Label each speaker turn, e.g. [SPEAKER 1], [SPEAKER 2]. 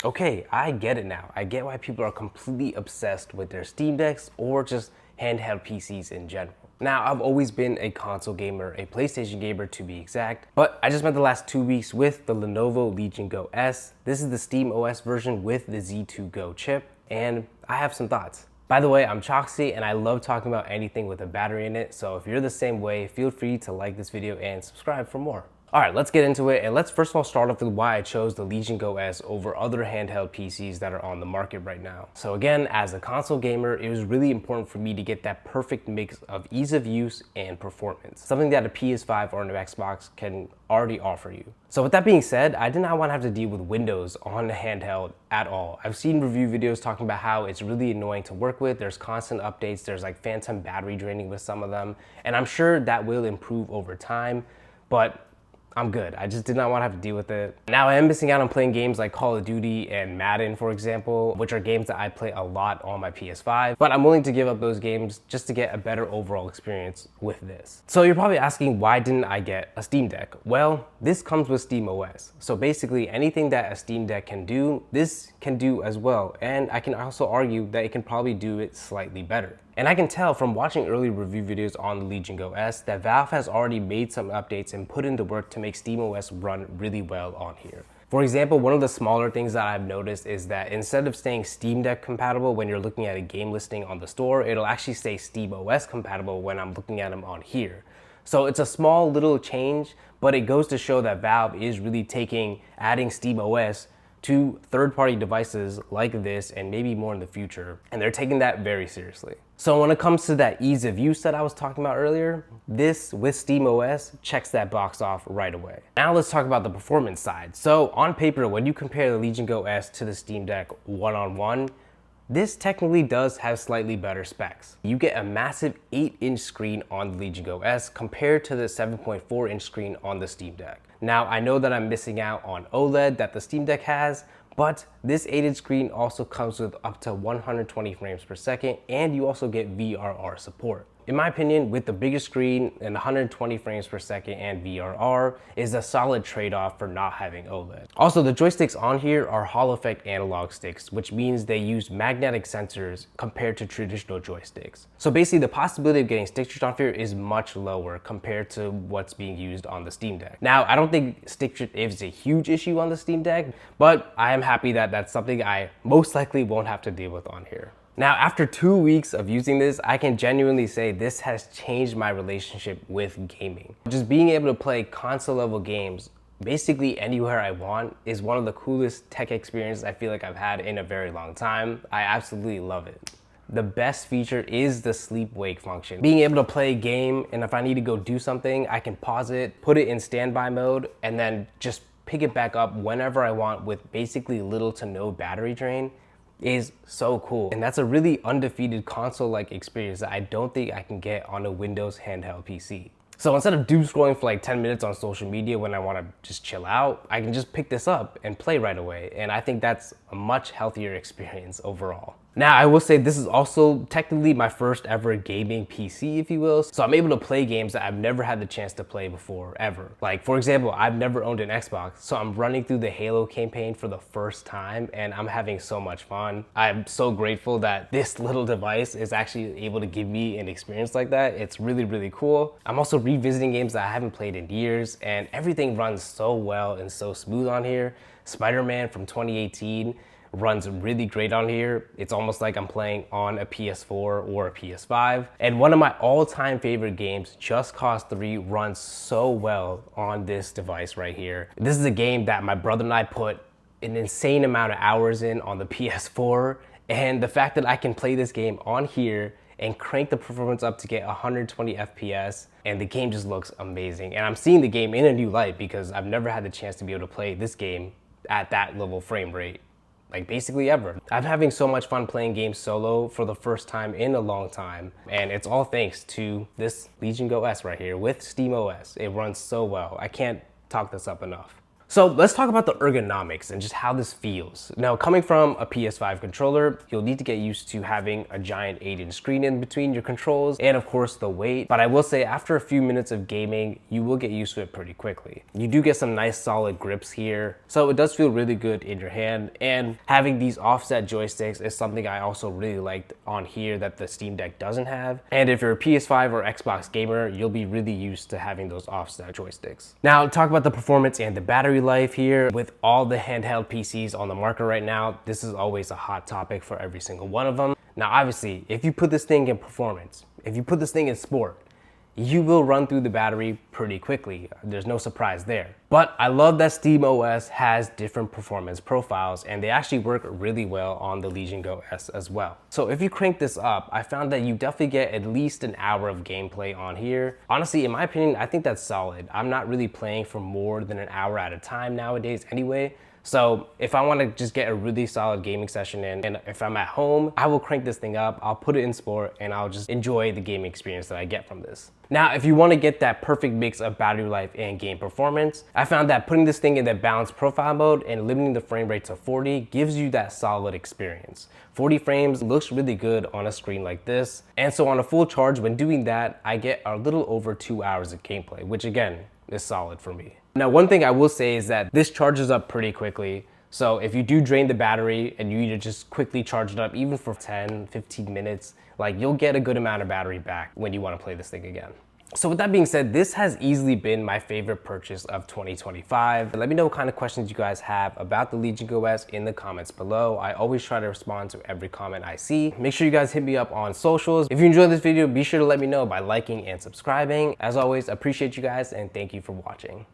[SPEAKER 1] Okay, I get it now. I get why people are completely obsessed with their Steam Decks or just handheld PCs in general. Now, I've always been a console gamer, a PlayStation gamer to be exact, but I just spent the last 2 weeks with the Lenovo Legion Go S. This is the SteamOS version with the Z2 Go chip, and I have some thoughts. By the way, I'm Choxy and I love talking about anything with a battery in it, so if you're the same way, feel free to like this video and subscribe for more. All right, let's get into it, and let's first of all start off with why I chose the Legion Go S over other handheld PCs that are on the market right now. So again, as a console gamer, it was really important for me to get that perfect mix of ease of use and performance, something that a PS5 or an Xbox can already offer you. So with that being said, I did not want to have to deal with Windows on the handheld at all. I've seen review videos talking about how it's really annoying to work with. There's constant updates, there's like phantom battery draining with some of them, and I'm sure that will improve over time, but I'm good. I just did not want to have to deal with it. Now I am missing out on playing games like Call of Duty and Madden, for example, which are games that I play a lot on my PS5, but I'm willing to give up those games just to get a better overall experience with this. So you're probably asking, why didn't I get a Steam Deck? Well, this comes with SteamOS. So basically anything that a Steam Deck can do, this can do as well. And I can also argue that it can probably do it slightly better. And I can tell from watching early review videos on the Legion Go S that Valve has already made some updates and put in the work to make SteamOS run really well on here. For example, one of the smaller things that I've noticed is that instead of staying Steam Deck compatible when you're looking at a game listing on the store, it'll actually stay SteamOS compatible when I'm looking at them on here. So it's a small little change, but it goes to show that Valve is really adding SteamOS to third-party devices like this and maybe more in the future, and they're taking that very seriously. So when it comes to that ease of use that I was talking about earlier, this with SteamOS checks that box off right away. Now let's talk about the performance side. So on paper, when you compare the Legion Go S to the Steam Deck one-on-one, this technically does have slightly better specs. You get a massive 8-inch screen on the Legion Go S compared to the 7.4-inch screen on the Steam Deck. Now, I know that I'm missing out on OLED that the Steam Deck has, but this 8-inch screen also comes with up to 120 frames per second, and you also get VRR support. In my opinion, with the bigger screen and 120 frames per second and VRR is a solid trade-off for not having OLED. Also, the joysticks on here are Hall effect analog sticks, which means they use magnetic sensors compared to traditional joysticks. So basically, the possibility of getting stick drift on here is much lower compared to what's being used on the Steam Deck. Now, I don't think stick drift is a huge issue on the Steam Deck, but I am happy that that's something I most likely won't have to deal with on here. Now, after 2 weeks of using this, I can genuinely say this has changed my relationship with gaming. Just being able to play console level games basically anywhere I want is one of the coolest tech experiences I feel like I've had in a very long time. I absolutely love it. The best feature is the sleep-wake function. Being able to play a game, and if I need to go do something, I can pause it, put it in standby mode, and then just pick it back up whenever I want with basically little to no battery drain. Is so cool. And that's a really undefeated console-like experience that I don't think I can get on a Windows handheld PC. So instead of doom scrolling for like 10 minutes on social media when I want to just chill out, I can just pick this up and play right away. And I think that's a much healthier experience overall. Now, I will say this is also technically my first ever gaming PC, if you will. So I'm able to play games that I've never had the chance to play before, ever. Like, for example, I've never owned an Xbox, so I'm running through the Halo campaign for the first time, and I'm having so much fun. I'm so grateful that this little device is actually able to give me an experience like that. It's really, really cool. I'm also revisiting games that I haven't played in years, and everything runs so well and so smooth on here. Spider-Man from 2018 runs really great on here. It's almost like I'm playing on a PS4 or a PS5. And one of my all-time favorite games, Just Cause 3, runs so well on this device right here. This is a game that my brother and I put an insane amount of hours in on the PS4, and the fact that I can play this game on here and crank the performance up to get 120 FPS, and the game just looks amazing. And I'm seeing the game in a new light because I've never had the chance to be able to play this game at that level frame rate, like basically ever. I'm having so much fun playing games solo for the first time in a long time, and it's all thanks to this Legion Go S right here with SteamOS. It runs so well. I can't talk this up enough. So let's talk about the ergonomics and just how this feels. Now, coming from a PS5 controller, you'll need to get used to having a giant 8-inch screen in between your controls and of course the weight. But I will say after a few minutes of gaming, you will get used to it pretty quickly. You do get some nice solid grips here. So it does feel really good in your hand, and having these offset joysticks is something I also really liked on here that the Steam Deck doesn't have. And if you're a PS5 or Xbox gamer, you'll be really used to having those offset joysticks. Now, talk about the performance and the battery life here. With all the handheld PCs on the market right now, this is always a hot topic for every single one of them. Now, obviously, if you put this thing in performance, if you put this thing in sport, you will run through the battery pretty quickly. There's no surprise there. But I love that SteamOS has different performance profiles, and they actually work really well on the Legion Go S as well. So if you crank this up, I found that you definitely get at least an hour of gameplay on here. Honestly, in my opinion, I think that's solid. I'm not really playing for more than an hour at a time nowadays anyway. So if I want to just get a really solid gaming session in, and if I'm at home, I will crank this thing up, I'll put it in sport, and I'll just enjoy the gaming experience that I get from this. Now, if you want to get that perfect mix of battery life and game performance, I found that putting this thing in the balanced profile mode and limiting the frame rate to 40 gives you that solid experience. 40 frames looks really good on a screen like this. And so on a full charge, when doing that, I get a little over 2 hours of gameplay, which again, is solid for me. Now, one thing I will say is that this charges up pretty quickly. So if you do drain the battery and you need to just quickly charge it up, even for 10, 15 minutes, like you'll get a good amount of battery back when you want to play this thing again. So with that being said, this has easily been my favorite purchase of 2025. Let me know what kind of questions you guys have about the Legion Go S in the comments below. I always try to respond to every comment I see. Make sure you guys hit me up on socials. If you enjoyed this video, be sure to let me know by liking and subscribing. As always, appreciate you guys and thank you for watching.